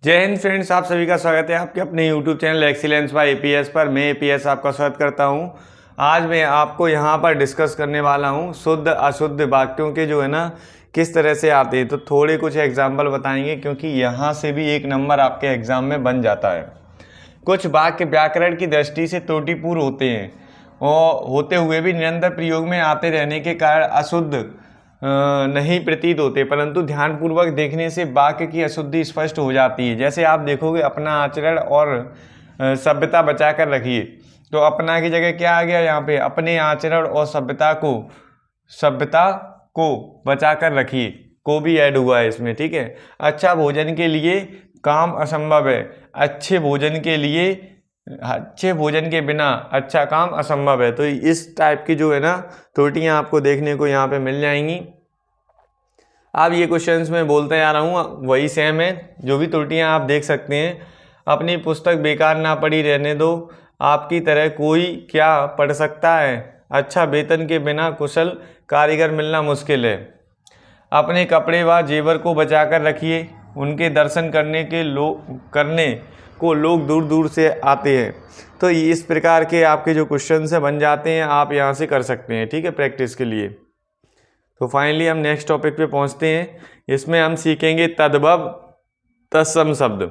जय हिंद फ्रेंड्स, आप सभी का स्वागत है आपके अपने YouTube channel excellence by APS पर। मैं एपीएस आपका स्वागत करता हूं। आज मैं आपको यहां पर डिस्कस करने वाला हूं शुद्ध अशुद्ध वाक्यों के जो है ना किस तरह से आते हैं। तो थोड़े कुछ एग्जाम्पल बताएंगे क्योंकि यहां से भी 1 नंबर आपके एग्जाम में बन जाता है। कुछ वाक्य व्याकरण की दृष्टि से त्रुटिपूर्ण होते हैं और होते हुए भी निरंतर प्रयोग में आते रहने के कारण अशुद्ध नहीं प्रतीत होते, परंतु ध्यानपूर्वक देखने से वाक्य की अशुद्धि स्पष्ट हो जाती है। जैसे आप देखोगे, अपना आचरण और सभ्यता बचा कर रखिए। तो अपना की जगह क्या आ गया यहाँ पे, अपने आचरण और सभ्यता को बचा कर रखिए, को भी ऐड हुआ है इसमें, ठीक है। अच्छा भोजन के लिए काम असंभव है, अच्छे भोजन के बिना अच्छा काम असंभव है। तो इस टाइप की जो है ना त्रुटियां आपको देखने को यहाँ पे मिल जाएंगी। अब ये क्वेश्चंस में बोलते आ रहा हूँ वही सेम है, जो भी त्रुटियां आप देख सकते हैं। अपनी पुस्तक बेकार ना पड़ी रहने दो, आपकी तरह कोई क्या पढ़ सकता है, अच्छा वेतन के बिना कुशल कारीगर मिलना मुश्किल है, अपने कपड़े व जेवर को बचा कर रखिए, उनके दर्शन करने को लोग दूर दूर से आते हैं। तो इस प्रकार के आपके जो क्वेश्चन से बन जाते हैं, आप यहाँ से कर सकते हैं, ठीक है, प्रैक्टिस के लिए। तो फाइनली हम नेक्स्ट टॉपिक पे पहुँचते हैं। इसमें हम सीखेंगे तद्भव तत्सम शब्द।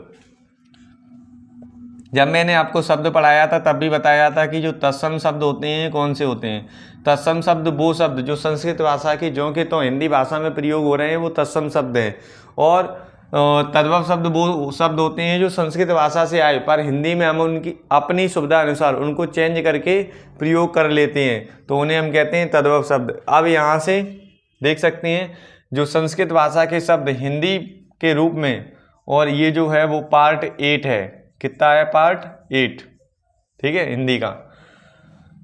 जब मैंने आपको शब्द पढ़ाया था तब भी बताया था कि जो तत्सम शब्द होते हैं कौन से होते हैं। तत्सम शब्द वो शब्द जो संस्कृत भाषा के जो के तो हिंदी भाषा में प्रयोग हो रहे हैं वो तत्सम शब्द हैं, और तद्भव शब्द वो शब्द होते हैं जो संस्कृत भाषा से आए पर हिंदी में हम उनकी अपनी सुविधा अनुसार उनको चेंज करके प्रयोग कर लेते हैं, तो उन्हें हम कहते हैं तद्भव शब्द। अब यहाँ से देख सकते हैं जो संस्कृत भाषा के शब्द हिंदी के रूप में, और ये जो है वो पार्ट 8 है। कितना है? पार्ट 8, ठीक है, हिंदी का।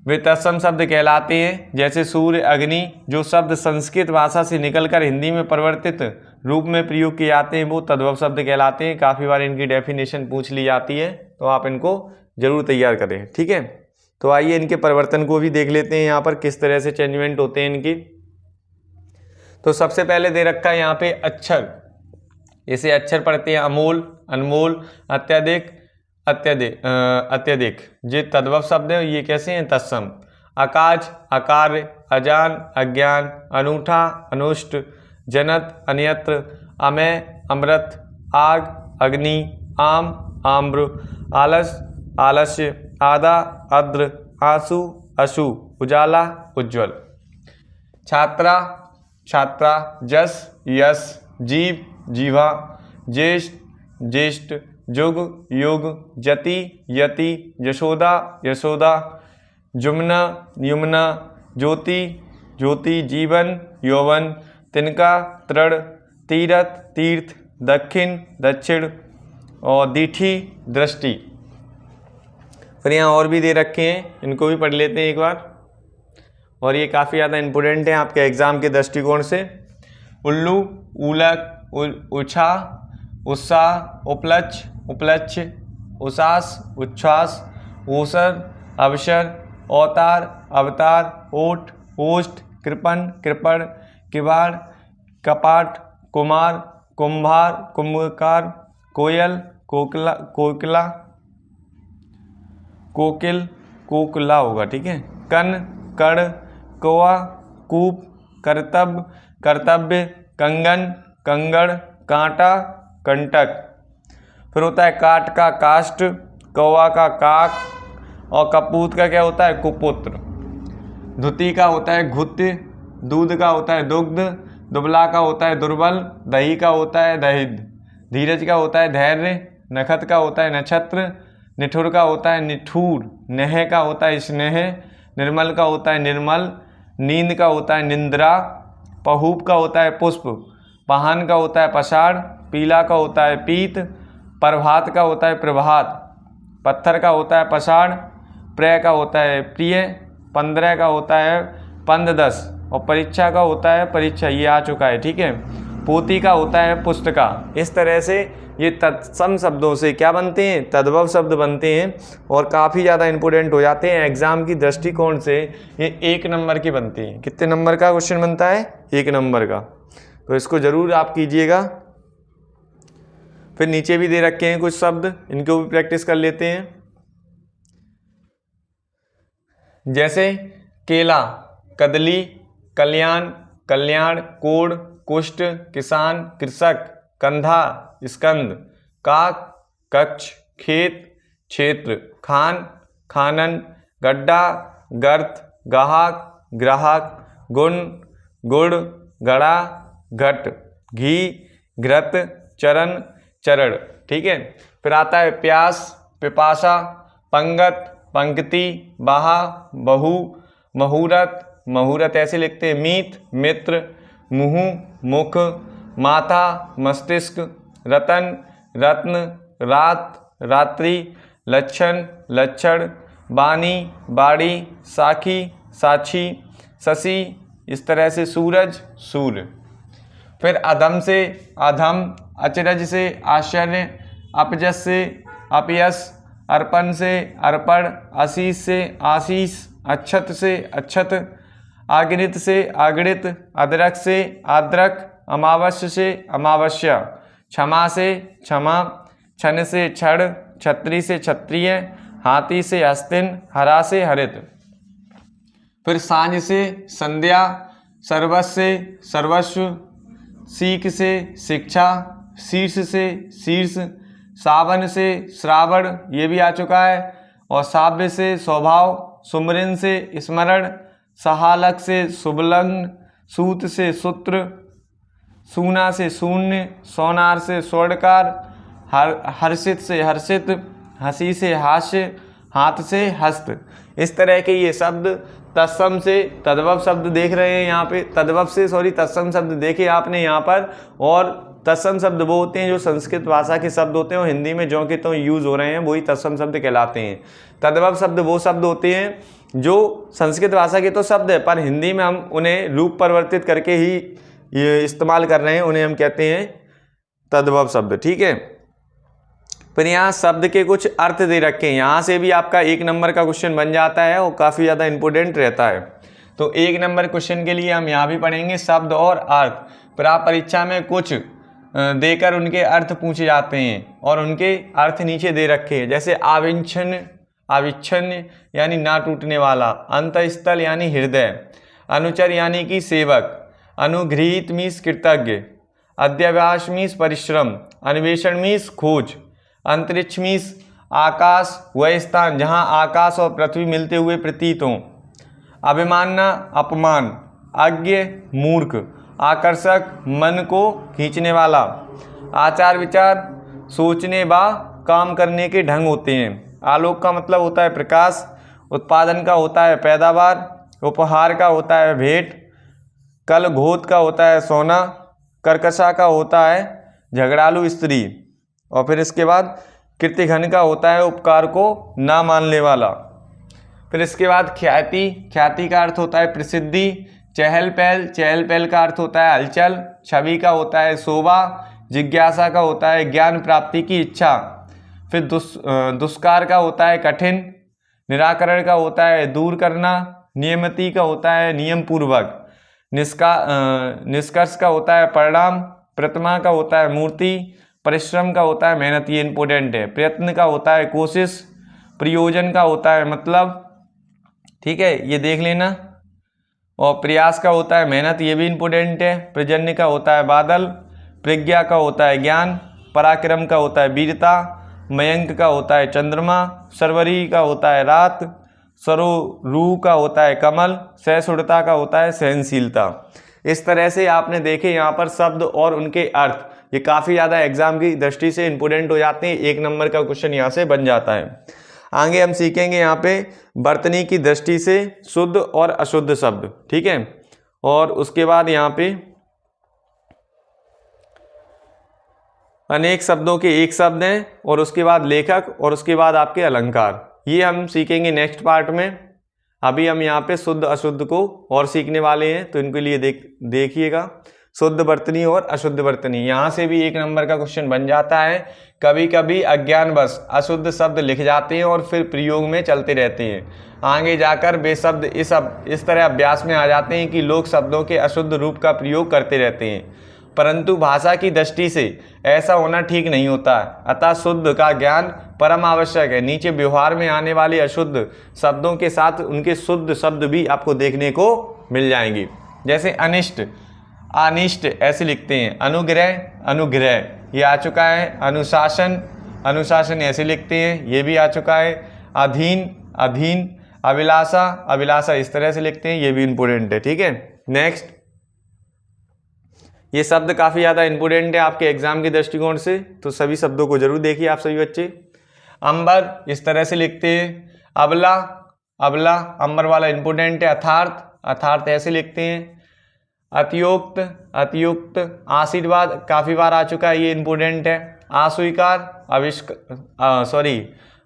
वे तत्सम शब्द कहलाते हैं। जैसे सूर्य, अग्नि, जो शब्द संस्कृत भाषा से निकलकर हिंदी में परिवर्तित रूप में प्रयोग किए जाते हैं वो तद्भव शब्द कहलाते हैं। काफ़ी बार इनकी डेफिनेशन पूछ ली जाती है, तो आप इनको जरूर तैयार करें, ठीक है। तो आइए इनके परिवर्तन को भी देख लेते हैं, यहाँ पर किस तरह से चेंजमेंट होते हैं इनकी। तो सबसे पहले दे रखा है यहाँ पे अक्षर। इसे अक्षर पढ़ते हैं अमूल, अनमोल, अत्यधिक, अत्यधिक। ये तद्भव शब्द है, ये कैसे हैं? तत्सम। अकाज, अकार्य, अजान, अज्ञान, अनूठा, अनुष्ट, जनत, अन्यत्र, अमय, अमृत, आग, अग्नि, आम, आम्र, आलस, आलस्य, आदा, अद्र, आंसू, अशु, उजाला, उज्ज्वल। छात्रा, छात्रा, जस, यश, जीव, जीवा, ज्येष्ठ, ज्येष्ठ, जुग, युग, जति, यति, यशोदा, यशोदा, जुम्ना, युम्ना, ज्योति, ज्योति, जीवन, यौवन, तिनका, तृण, तीरथ, तीर्थ, दक्षिण, दक्षिण, और दीठी, दृष्टि। फिर यहाँ और भी दे रखे हैं, इनको भी पढ़ लेते हैं एक बार, और ये काफ़ी ज़्यादा इम्पोर्टेंट है आपके एग्जाम के दृष्टिकोण से। उल्लू, उलक, उछा, उत्साह, उपलक्ष्य, उपलक्ष्य, उसास, उच्छ्वास, ओसर, अवसर, अवतार, अवतार, ओट, ओष्ठ, कृपण, कृपण, किवाड़, कपाट, कुमार, कुम्भार, कुंभकार, कोयल, कोकिला, कोकिला, कोकिल, कोकिला होगा, ठीक है। कण, कण, कौआ, कूप, कर्तव्य, कर्तव्य, कंगन, कंगड़, कांटा, कंटक। फिर होता है काट का काष्ठ, कौआ का काक, और कपूत का क्या होता है? कुपुत्र। धुति का होता है घुत्य, दूध का होता है दुग्ध, दुबला का होता है दुर्बल, दही का होता है दहिद, धीरज का होता है धैर्य, नखत का होता है नक्षत्र, निठुर का होता है निठूर, नेह का होता है स्नेह, निर्मल का होता है निर्मल, नींद का होता है निंद्रा, पहूप का होता है पुष्प, पहान का होता है पषाढ़, पीला का होता है पीत, प्रभात का होता है प्रभात, पत्थर का होता है पषाढ़, प्रिय का होता है प्रिय, 15 का होता है पंददस, और परीक्षा का होता है परीक्षा, ये आ चुका है, ठीक है। पोती का होता है पुस्तका। इस तरह से ये तत्सम शब्दों से क्या बनते हैं? तद्भव शब्द बनते हैं, और काफ़ी ज़्यादा इंपॉर्टेंट हो जाते हैं एग्जाम की दृष्टिकोण से। ये 1 नंबर की बनती हैं। कितने नंबर का क्वेश्चन बनता है? 1 नंबर का। तो इसको जरूर आप कीजिएगा। फिर नीचे भी दे रखे हैं कुछ शब्द, इनको भी प्रैक्टिस कर लेते हैं। जैसे केला, कदली, कल्याण, कल्याण, कोढ़, कुष्ठ, किसान, कृषक, कंधा, स्कंद, काक, कक्ष, खेत, क्षेत्र, खान, खानन, गड्ढा, गर्त, गाहक, ग्राहक, गुण, गुड़, गड़ा, घट, घी, घृत, चरण, चरण। ठीक है। फिर आता है प्यास, पिपासा, पंगत, पंक्ति, बाहा, बहु, मुहूर्त, मुहूर्त ऐसे लिखते हैं, मीत, मित्र, मुँह, मुख, माथा, मस्तिष्क, रतन, रत्न, रात, रात्रि, लक्षण, लक्षण, बानी, बाड़ी, साखी, साक्षी, शशि, इस तरह से सूरज, सूर्य। फिर अधम से अधम, अचरज से आश्चर्य, अपजस से अपयस, अर्पण से अर्पण, आशीष से आशीष, अक्षत से अक्षत, आगृत से आगृत, अदरक से आद्रक, अमावस्या से अमावस्या, क्षमा से क्षमा, क्षण से क्षण, छत्री से क्षत्रिय, हाथी से हस्तिन, हरा से हरित। फिर सांझ से संध्या, सर्वस्व से सर्वस्व, सीख से शिक्षा, शीर्ष से शीर्ष, सावन से श्रावण, ये भी आ चुका है, और साव्य से स्वभाव, सुमरिन से स्मरण, सहालक से शुभलग्न, सूत से सूत्र, सूना से शून्य, सोनार से स्वर्णकार, हर्षित से हर्षित, हंसी से हास्य, हाथ से हस्त। इस तरह के ये शब्द तत्सम से तद्भव शब्द देख रहे हैं यहाँ पे, तत्सम शब्द देखे आपने यहाँ पर। और तत्सम शब्द वो होते हैं जो संस्कृत भाषा के शब्द होते हैं और हिंदी में जो कि तो यूज़ हो रहे हैं वही तत्सम शब्द कहलाते हैं। तद्भव शब्द वो शब्द होते हैं जो संस्कृत भाषा के तो शब्द है पर हिंदी में हम उन्हें रूप परिवर्तित करके ही ये इस्तेमाल कर रहे हैं, उन्हें हम कहते हैं तद्भव शब्द। ठीक है। फिर यहाँ शब्द के कुछ अर्थ दे रखे हैं, यहाँ से भी आपका 1 नंबर का क्वेश्चन बन जाता है और काफ़ी ज़्यादा इंपॉर्टेंट रहता है। तो 1 नंबर क्वेश्चन के लिए हम यहाँ भी पढ़ेंगे शब्द और अर्थ। फिर आप परीक्षा में कुछ देकर उनके अर्थ पूछे जाते हैं और उनके अर्थ नीचे दे रखे हैं। जैसे आविच्छिन्न, आविच्छिन्न यानी ना टूटने वाला, अंतःस्थल यानी हृदय, अनुचर यानी कि सेवक, अनुगृहीत मीन्स कृतज्ञ, अध्यवसाय मीन्स परिश्रम, अन्वेषण मीन्स खोज, अंतरिक्ष मीन्स आकाश वह स्थान जहाँ आकाश और पृथ्वी मिलते हुए प्रतीत हों, अभिमानना अपमान, अज्ञ मूर्ख, आकर्षक मन को खींचने वाला, आचार विचार सोचने व काम करने के ढंग होते हैं, आलोक का मतलब होता है प्रकाश, उत्पादन का होता है पैदावार, उपहार का होता है भेंट, कल घोत का होता है सोना, कर्कशा का होता है झगड़ालू स्त्री, और फिर इसके बाद कृतिघन का होता है उपकार को ना मानने वाला। फिर इसके बाद ख्याति, ख्याति का अर्थ होता है प्रसिद्धि, चहल पहल, चहल पहल का अर्थ होता है हलचल, छवि का होता है शोभा, जिज्ञासा का होता है ज्ञान प्राप्ति की इच्छा। फिर दुष्कार का होता है कठिन, निराकरण का होता है दूर करना, नियमति का होता है नियम पूर्वक, निष्कर्ष का होता है परिणाम, प्रतिमा का होता है मूर्ति, परिश्रम का होता है मेहनत, ये इंपॉर्टेंट है, प्रयत्न का होता है कोशिश, प्रयोजन का होता है मतलब, ठीक है ये देख लेना, और प्रयास का होता है मेहनत, ये भी इंपॉर्टेंट है, प्रजन्य का होता है बादल, प्रज्ञा का होता है ज्ञान, पराक्रम का होता है वीरता, मयंक का होता है चंद्रमा, सरवरी का होता है रात, सरोरू का होता है कमल, सहिष्णुता का होता है सहनशीलता। इस तरह से आपने देखे यहाँ पर शब्द और उनके अर्थ, ये काफ़ी ज़्यादा एग्जाम की दृष्टि से इंपॉर्टेंट हो जाते हैं। 1 नंबर का क्वेश्चन यहाँ से बन जाता है। आगे हम सीखेंगे यहाँ पे वर्तनी की दृष्टि से शुद्ध और अशुद्ध शब्द, ठीक है, और उसके बाद यहाँ पे अनेक शब्दों के एक शब्द हैं और उसके बाद लेखक और उसके बाद आपके अलंकार, ये हम सीखेंगे नेक्स्ट पार्ट में। अभी हम यहाँ पे शुद्ध अशुद्ध को और सीखने वाले हैं, तो इनके लिए देखिएगा शुद्ध वर्तनी और अशुद्ध वर्तनी। यहाँ से भी 1 नंबर का क्वेश्चन बन जाता है। कभी कभी अज्ञानवश अशुद्ध शब्द लिख जाते हैं और फिर प्रयोग में चलते रहते हैं, आगे जाकर वे शब्द इस तरह अभ्यास में आ जाते हैं कि लोग शब्दों के अशुद्ध रूप का प्रयोग करते रहते हैं परंतु भाषा की दृष्टि से ऐसा होना ठीक नहीं होता है। अतः शुद्ध का ज्ञान परम आवश्यक है। नीचे व्यवहार में आने वाले अशुद्ध शब्दों के साथ उनके शुद्ध शब्द भी आपको देखने को मिल जाएंगे। जैसे अनिष्ट, अनिष्ट ऐसे लिखते हैं। अनुग्रह, अनुग्रह ये आ चुका है। अनुशासन, अनुशासन ऐसे लिखते हैं, ये भी आ चुका है। अधीन, अधीन। अभिलाषा, अभिलाषा इस तरह से लिखते हैं, ये भी इंपॉर्टेंट है। ठीक है, नेक्स्ट। ये शब्द काफ़ी ज़्यादा इंपॉर्टेंट है आपके एग्जाम के दृष्टिकोण से, तो सभी शब्दों को जरूर देखिए आप सभी बच्चे। अंबर इस तरह से लिखते हैं। अबला, अबला अंबर वाला इंपॉर्टेंट है। अथार्थ, अथार्थ ऐसे लिखते हैं। अतियुक्त, अतियुक्त। आशीर्वाद काफ़ी बार आ चुका है, ये इंपॉर्टेंट है। अस्वीकार,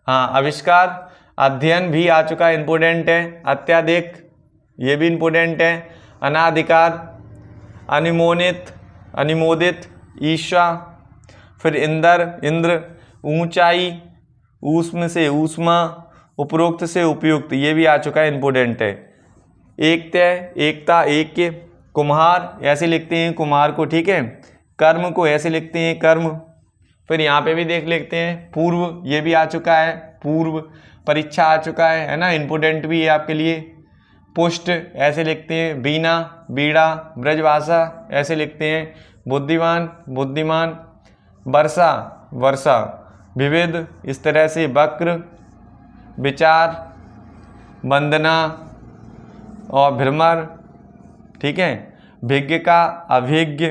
आविष्कार। अध्ययन भी आ चुका है, इंपॉर्टेंट है। अत्याधिक, ये भी इंपॉर्टेंट है। अनाधिकार, अनुमोदित, अनुमोदित। ईर्ष्या, फिर इंद्र, इंद्र। ऊंचाई, ऊष्म से ऊष्मा। उपरोक्त से उपयुक्त, ये भी आ चुका है, इंपॉर्टेंट है। एकता, एकता, ऐक्य। कुम्हार ऐसे लिखते हैं कुम्हार को, ठीक है। कर्म को ऐसे लिखते हैं कर्म। फिर यहाँ पे भी देख लेते हैं पूर्व, ये भी आ चुका है पूर्व। परीक्षा आ चुका है ना, इंपॉर्टेंट भी है आपके लिए। पुष्ट ऐसे लिखते हैं। बीना, बीड़ा। ब्रजभाषा ऐसे लिखते हैं। बुद्धिमान, बुद्धिमान। वर्षा, वर्षा। विविध इस तरह से। वक्र, विचार। वंदना और भ्रमर, ठीक है। भिज्ञ का, अभिज्ञ।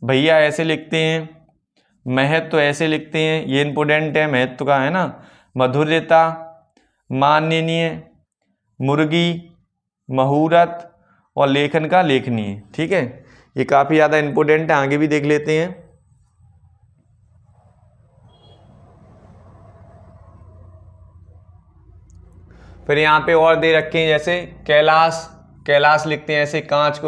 भैया ऐसे लिखते हैं। महत्व ऐसे लिखते हैं, ये इंपॉर्टेंट है, महत्व का है ना। मधुरता, माननीय। मुर्गी, मुहूर्त। और लेखन का, लेखनीय। ठीक है, ये काफ़ी ज़्यादा इंपॉर्टेंट है, आगे भी देख लेते हैं। फिर यहाँ पे और दे रखे हैं, जैसे कैलाश, कैलाश लिखते हैं ऐसे कांच को